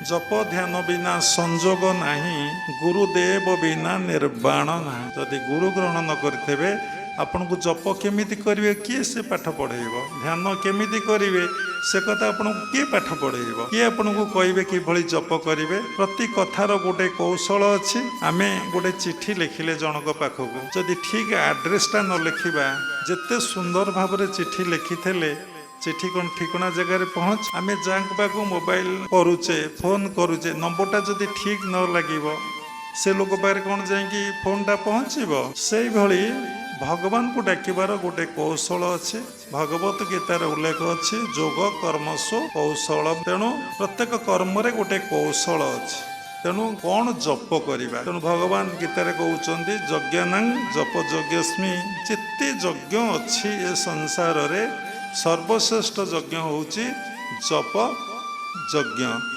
जप ध्यान बिना संजोग नाही गुरुदेव बिना निर्वाण ना जदि गुरु ग्रहण न करेंगे आपन को जप केमिति करिवे किए से पाठ पढ़ेब ध्यान केमिति करिवे से कथा आपन को किए पाठ पढ़ेब किए आपन को कहिबे कि भली जप करिवे प्रति कथार गोटे कौशल अछि आमे गोटे चिट्ठी लिखिले जनक पाखक जदि ठीक एड्रेसटा न लिखिबा जेते सुंदर भाव चिट्ठी लिखिथेले चिट्ठी कौन ठिकना जगह पहुँच आम जहाँ पाक मोबाइल करुचे फोन करुचे नंबरटा जदि ठीक न लगे से लोक पाखे कौन जाकि फोनटा पहुँचब से भली भगवान को डाकिबार गोटे कौशल अच्छे भगवत गीतार उल्लेख अच्छे जोग कर्मसु कौशल तेणु प्रत्येक कर्म गोटे कौशल अच्छे तेणु कौन जप करवा तेणु भगवान गीतार कहते यज्ञानां जप यज्ञस्मि जिते यज्ञ अच्छी ए संसार रे सर्वश्रेष्ठ यज्ञ होची जप यज्ञ।